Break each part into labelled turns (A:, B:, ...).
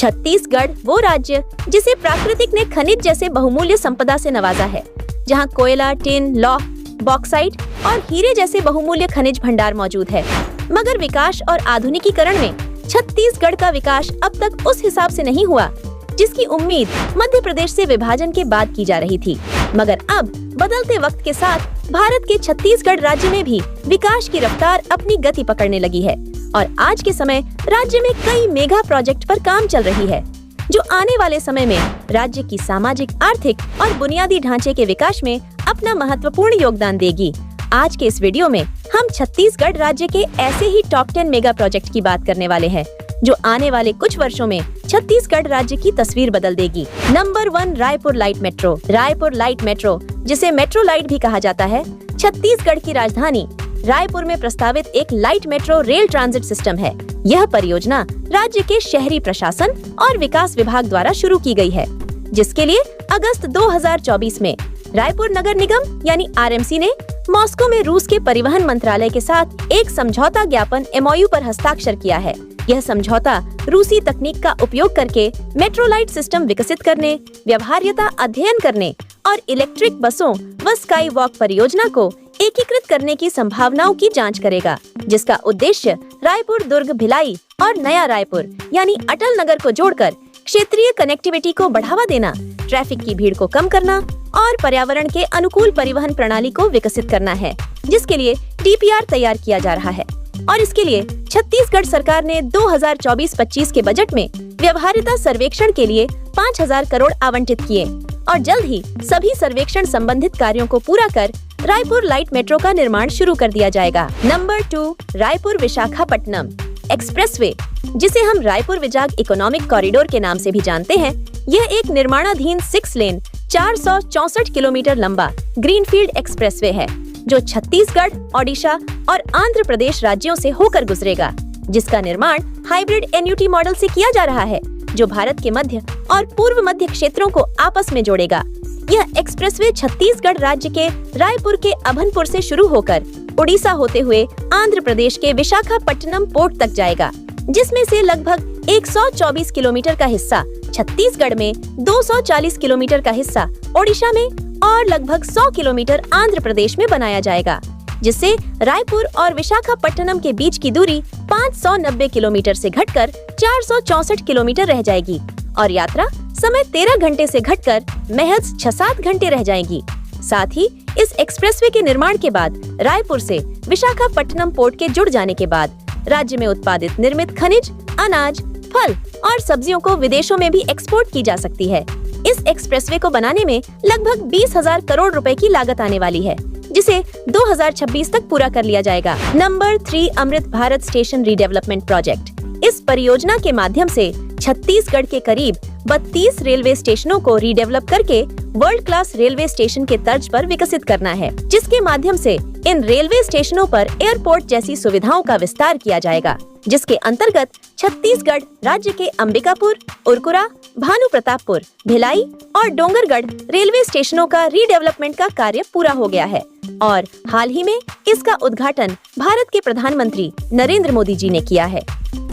A: छत्तीसगढ़ वो राज्य जिसे प्राकृतिक ने खनिज जैसे बहुमूल्य संपदा से नवाजा है, जहां कोयला, टिन, लौह, बॉक्साइट और हीरे जैसे बहुमूल्य खनिज भंडार मौजूद है। मगर विकास और आधुनिकीकरण में छत्तीसगढ़ का विकास अब तक उस हिसाब से नहीं हुआ जिसकी उम्मीद मध्य प्रदेश से विभाजन के बाद की जा रही थी। मगर अब बदलते वक्त के साथ भारत के छत्तीसगढ़ राज्य में भी विकास की रफ्तार अपनी गति पकड़ने लगी है और आज के समय राज्य में कई मेगा प्रोजेक्ट पर काम चल रही है, जो आने वाले समय में राज्य की सामाजिक, आर्थिक और बुनियादी ढांचे के विकास में अपना महत्वपूर्ण योगदान देगी। आज के इस वीडियो में हम छत्तीसगढ़ राज्य के ऐसे ही टॉप 10 मेगा प्रोजेक्ट की बात करने वाले हैं, जो आने वाले कुछ वर्षों में छत्तीसगढ़ राज्य की तस्वीर बदल देगी। Number 1, Raipur light metro. Raipur light metro, जिसे मेट्रो लाइट भी कहा जाता है, छत्तीसगढ़ की राजधानी रायपुर में प्रस्तावित एक light metro rail transit system है। यह परियोजना राज्य के शहरी प्रशासन और विकास विभाग द्वारा शुरू की गई है, जिसके लिए अगस्त 2024 में रायपुर नगर निगम यानी RMC ने मॉस्को में रूस के परिवहन मंत्रालय के साथ एक समझौता ज्ञापन MOU पर हस्ताक्षर किया है। यह समझौता रूसी तकनीक का उपयोग करके मेट्रो लाइट सिस्टम विकसित करने, व्यवहार्यता अध्ययन करने और इलेक्ट्रिक बसों व स्काई वॉक परियोजना को एकीकृत करने की संभावनाओं की जांच करेगा, जिसका उद्देश्य रायपुर, दुर्ग, भिलाई और नया रायपुर यानी अटल नगर को जोड़कर क्षेत्रीय कनेक्टिविटी को बढ़ावा देना, ट्रैफिक की भीड़ को कम करना और पर्यावरण के अनुकूल परिवहन प्रणाली को विकसित करना है, जिसके लिए DPR तैयार किया जा रहा है। और इसके लिए छत्तीसगढ़ सरकार ने 2024-25 के बजट में व्यवहार्यता सर्वेक्षण के लिए 5,000 करोड़ आवंटित किए और जल्द ही सभी सर्वेक्षण संबंधित कार्यों को पूरा कर रायपुर लाइट मेट्रो का निर्माण शुरू कर दिया जाएगा। नंबर 2, रायपुर विशाखापट्टनम एक्सप्रेसवे, जिसे हम रायपुर विजाग इकोनॉमिक कॉरिडोर के नाम से भी जानते हैं। यह एक निर्माणाधीन 6 लेन 464 किलोमीटर लंबा ग्रीनफील्ड एक्सप्रेसवे है, जो छत्तीसगढ़, ओडिशा और आंध्र प्रदेश राज्यों से होकर गुजरेगा, जिसका निर्माण हाइब्रिड NUT मॉडल से किया जा रहा है, जो भारत के मध्य और पूर्व मध्य क्षेत्रों को आपस में जोड़ेगा। यह एक्सप्रेसवे छत्तीसगढ़ राज्य के रायपुर के अभनपुर से शुरू होकर उड़ीसा होते हुए आंध्र प्रदेश के विशाखापट्टनम पोर्ट तक जाएगा, जिसमें से लगभग 124 किलोमीटर का हिस्सा छत्तीसगढ़ में, 240 किलोमीटर का हिस्सा ओडिशा में और लगभग 100 किलोमीटर आंध्र प्रदेश में बनाया जाएगा, जिससे रायपुर और विशाखापट्टनम के बीच की दूरी 590 किलोमीटर से घटकर 464 किलोमीटर रह जाएगी और यात्रा समय 13 घंटे से घटकर महज 6-7 घंटे रह जाएगी। साथ ही इस एक्सप्रेसवे के निर्माण के बाद रायपुर से विशाखापट्टनम पोर्ट के जुड़ जाने के बाद राज्य में उत्पादित निर्मित खनिज, अनाज, फल और सब्जियों को विदेशों में भी एक्सपोर्ट की जा सकती है। इस एक्सप्रेसवे को बनाने में लगभग 20,000 करोड़ रुपए की लागत आने वाली है, जिसे 2026 तक पूरा कर लिया जाएगा। Number 3, Amrit Bharat station redevelopment project. इस परियोजना के माध्यम से छत्तीसगढ़ के करीब 32 रेलवे स्टेशनों को रीडेवलप करके वर्ल्ड क्लास रेलवे स्टेशन के तर्ज पर विकसित करना है, जिसके माध्यम से इन रेलवे स्टेशनों पर एयरपोर्ट जैसी सुविधाओं का विस्तार किया जाएगा, जिसके अंतर्गत छत्तीसगढ़ राज्य के अंबिकापुर, उरकुरा, भानुप्रतापपुर, भिलाई और डोंगरगढ़ रेलवे स्टेशनों का रीडेवलपमेंट का कार्य पूरा हो गया है और हाल ही में इसका उद्घाटन भारत के प्रधानमंत्री नरेंद्र मोदी जी ने किया है।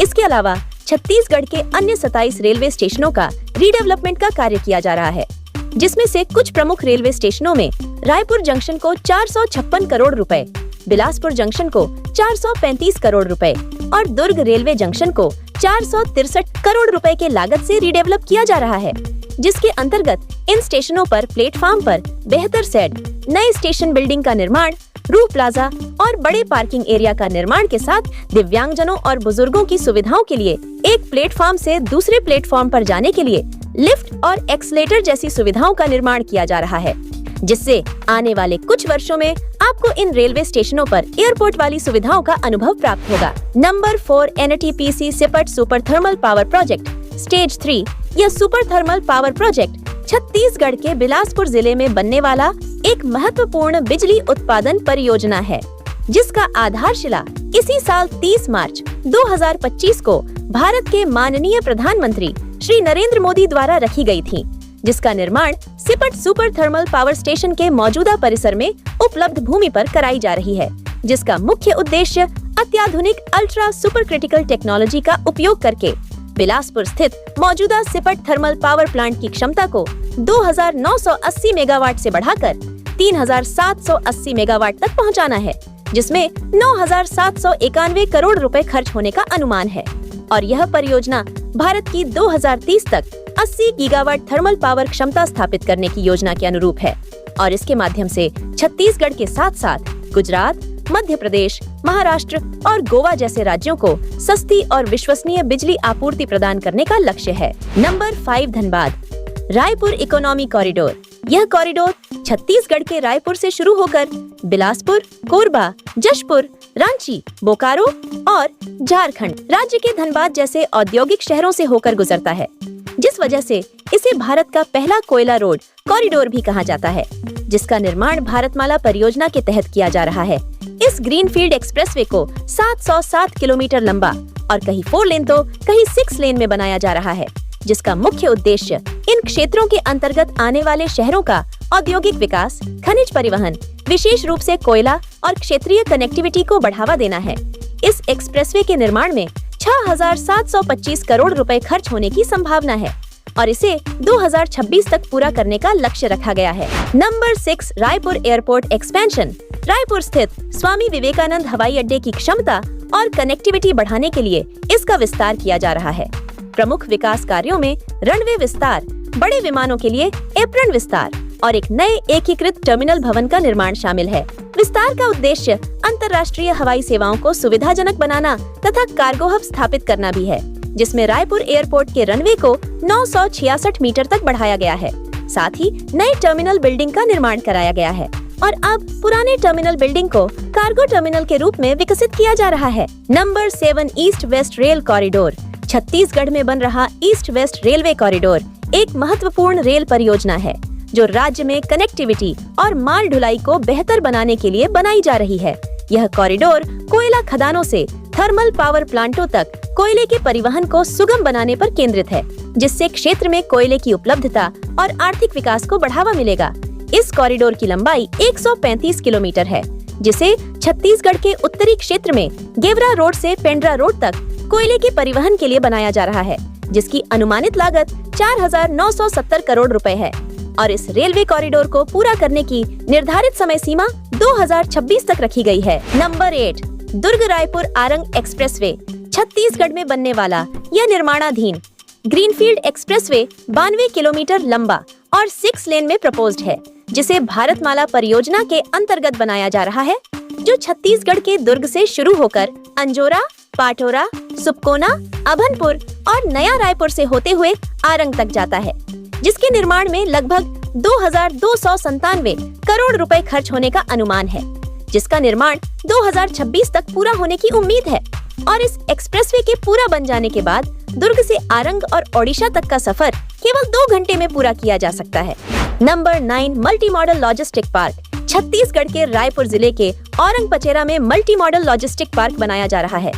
A: इसके अलावा छत्तीसगढ़ के अन्य 27 रेलवे स्टेशनों का रीडेवलपमेंट का कार्य किया जा रहा है, जिसमें से कुछ प्रमुख रेलवे स्टेशनों में रायपुर जंक्शन को 456 करोड़ रुपए, बिलासपुर जंक्शन को 435 करोड़ रुपए और दुर्ग रेलवे जंक्शन को 463 करोड़ रुपए के लागत से रीडेवलप किया जा रहा है, जिसके अंतर्गत इन स्टेशनों पर प्लेटफॉर्म पर बेहतर शेड, नए स्टेशन बिल्डिंग का निर्माण, रूह प्लाजा और बड़े पार्किंग एरिया का निर्माण के साथ दिव्यांगजनों और बुजुर्गों की सुविधाओं के लिए एक प्लेटफॉर्म से दूसरे प्लेटफॉर्म पर जाने के लिए लिफ्ट और एक्सलेटर जैसी सुविधाओं का निर्माण किया जा रहा है, जिससे आने वाले कुछ वर्षों में आपको इन रेलवे स्टेशनों पर एयरपोर्ट वाली सुविधाओं का अनुभव प्राप्त होगा। Number 4, NTPC Sipat super thermal power project stage 3। यह super thermal power project Chhattisgarh के बिलासपुर जिले में बनने वाला एक महत्वपूर्ण बिजली उत्पादन परियोजना है, जिसका आधारशिला इसी साल 30 मार्च 2025 को भारत के माननीय प्रधानमंत्री श्री नरेंद्र मोदी द्वारा रखी गई थी, जिसका निर्माण सिपट सुपर थर्मल पावर स्टेशन के मौजूदा परिसर में उपलब्ध भूमि पर कराई जा रही है, जिसका मुख्य उद्देश्य अत्याधुनिक अल्ट्रा सुपर क्रिटिकल टेक्नोलॉजी का उपयोग करके बिलासपुर स्थित मौजूदा सिपट थर्मल पावर प्लांट की क्षमता को 2,980 मेगावाट से बढ़ाकर 3,780 मेगावाट तक पहुंचाना है, जिसमें 9,791 करोड़ रुपए खर्च होने का अनुमान है। और यह परियोजना भारत की 2030 तक 80 गीगावाट थर्मल पावर क्षमता स्थापित करने की योजना के अनुरूप है और इसके माध्यम से छत्तीसगढ़ के साथ साथ गुजरात, मध्य प्रदेश, महाराष्ट्र और गोवा जैसे राज्यों को सस्ती और विश्वसनीय बिजली आपूर्ति प्रदान करने का लक्ष्य है। Number 5 Dhanbad Raipur economy corridor. यह कॉरिडोर छत्तीसगढ़ के रायपुर से शुरू होकर बिलासपुर, कोरबा, जशपुर, रांची, बोकारो और झारखंड राज्य के धनबाद जैसे औद्योगिक शहरों से होकर गुजरता है, जिस वजह से इसे भारत का पहला कोयला रोड कॉरिडोर भी कहा जाता है, जिसका निर्माण भारतमाला परियोजना के तहत किया जा रहा है। इस ग्रीनफील्ड एक्सप्रेसवे को 707 किलोमीटर लंबा और कहीं 4 लेन तो कहीं 6 लेन में बनाया जा रहा है, जिसका मुख्य उद्देश्य इन क्षेत्रों के अंतर्गत आने वाले शहरों का औद्योगिक विकास, खनिज परिवहन, विशेष रूप से कोयला और क्षेत्रीय कनेक्टिविटी को बढ़ावा देना है। इस एक्सप्रेसवे के निर्माण में 6,725 करोड़ रुपए खर्च होने की संभावना है और इसे 2026 तक पूरा करने का लक्ष्य रखा गया है। Number 6 Raipur airport expansion. Raipur स्थित स्वामी विवेकानंद हवाई अड्डे की क्षमता और कनेक्टिविटी बढ़ाने के लिए इसका विस्तार किया जा रहा है। प्रमुख विकास कार्यों में रनवे विस्तार, बड़े विमानों के लिए एप्रन विस्तार और एक नए एकीकृत टर्मिनल भवन का निर्माण शामिल है। विस्तार का उद्देश्य अंतर्राष्ट्रीय हवाई सेवाओं को सुविधाजनक बनाना तथा कार्गो हब स्थापित करना भी है, जिसमें रायपुर एयरपोर्ट के रनवे को 966 मीटर तक बढ़ाया गया है। साथ ही नए टर्मिनल बिल्डिंग का निर्माण कराया गया है और अब पुराने टर्मिनल बिल्डिंग को कार्गो टर्मिनल के रूप में विकसित किया जा रहा है। Number 7 east west rail corridor. Chhattisgarh में बन रहा ईस्ट वेस्ट रेलवे कॉरिडोर एक महत्वपूर्ण रेल परियोजना है, जो राज्य में कनेक्टिविटी और माल ढुलाई को बेहतर बनाने के लिए बनाई जा रही है। यह कॉरिडोर कोयला खदानों से थर्मल पावर प्लांटों तक कोयले के परिवहन को सुगम बनाने पर केंद्रित है, जिससे क्षेत्र में कोयले की उपलब्धता और आर्थिक विकास को बढ़ावा मिलेगा। इस कॉरिडोर की लंबाई 135 किलोमीटर है, जिसे छत्तीसगढ़ के उत्तरी क्षेत्र में गेवरा रोड से पेंड्रा रोड तक कोयले के परिवहन के लिए बनाया जा रहा है, जिसकी अनुमानित लागत 4,970 करोड़ रुपए है और इस रेलवे कॉरिडोर को पूरा करने की निर्धारित समय सीमा 2026 तक रखी गई है। Number 8 Durg Raipur Arang expressway. छत्तीसगढ़ में बनने वाला यह निर्माणाधीन ग्रीनफील्ड एक्सप्रेसवे 92 किलोमीटर लंबा और 6 लेन में प्रपोज्ड है, जिसे भारतमाला परियोजना के अंतर्गत बनाया जा रहा है, जो छत्तीसगढ़ के दुर्ग से शुरू होकर अंजोरा, पाटोरा, सुपकोना, अभनपुर और नया रायपुर से होते हुए आरंग तक जाता है, जिसके निर्माण में लगभग 2,297 करोड़ रुपए खर्च होने का अनुमान है, जिसका निर्माण 2026 तक पूरा होने की उम्मीद है। और इस एक्सप्रेसवे के पूरा बन जाने के बाद दुर्ग से आरंग और ओडिशा तक का सफर केवल 2 घंटे में पूरा किया जा सकता है। Number 9 multi modal logistic park. Chhattisgarh के रायपुर जिले के औरंग पचेरा में मल्टी मॉडल लॉजिस्टिक पार्क बनाया जा रहा है।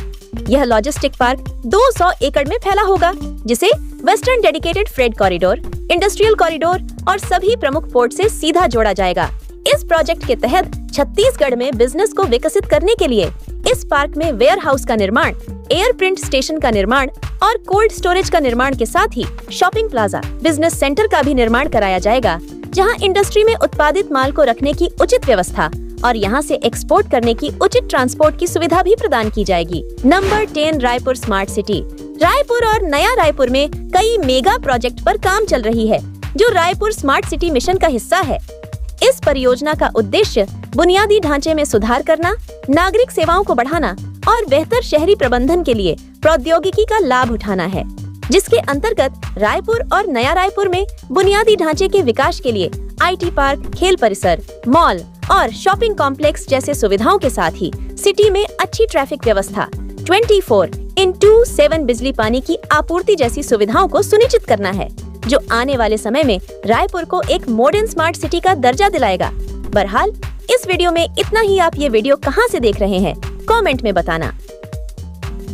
A: यह लॉजिस्टिक पार्क 200 एकड़ में फैला होगा, जिसे western dedicated freight corridor, industrial corridor और सभी प्रमुख पोर्ट से सीधा जोड़ा जाएगा। इस प्रोजेक्ट के तहत छत्तीसगढ़ में बिजनेस को विकसित करने के लिए इस पार्क में वेयर हाउस का निर्माण, एयर प्रिंट स्टेशन का निर्माण और कोल्ड स्टोरेज का निर्माण के साथ ही शॉपिंग प्लाजा, बिजनेस सेंटर का भी निर्माण कराया जाएगा, जहां इंडस्ट्री में उत्पादित माल को रखने की उचित व्यवस्था और यहां से एक्सपोर्ट करने की उचित ट्रांसपोर्ट की सुविधा भी प्रदान की जाएगी। Number 10 Raipur smart city. Raipur और नया रायपुर में कई मेगा प्रोजेक्ट पर काम चल रही है, जो रायपुर स्मार्ट सिटी मिशन का हिस्सा है। इस परियोजना का उद्देश्य बुनियादी ढांचे में सुधार करना, नागरिक सेवाओं को बढ़ाना और बेहतर शहरी प्रबंधन के लिए प्रौद्योगिकी का लाभ उठाना है, जिसके अंतर्गत रायपुर और नया रायपुर में बुनियादी ढांचे के विकास के लिए IT पार्क, खेल परिसर, मॉल और शॉपिंग कॉम्प्लेक्स जैसे सुविधाओं के साथ ही सिटी में अच्छी ट्रैफिक व्यवस्था, 24/7 बिजली पानी की आपूर्ति जैसी सुविधाओं को सुनिश्चित करना है, जो आने वाले समय में रायपुर को एक मॉडर्न स्मार्ट सिटी का दर्जा दिलाएगा। बहरहाल इस वीडियो में इतना ही। आप ये वीडियो कहां से देख रहे हैं, कमेंट में बताना।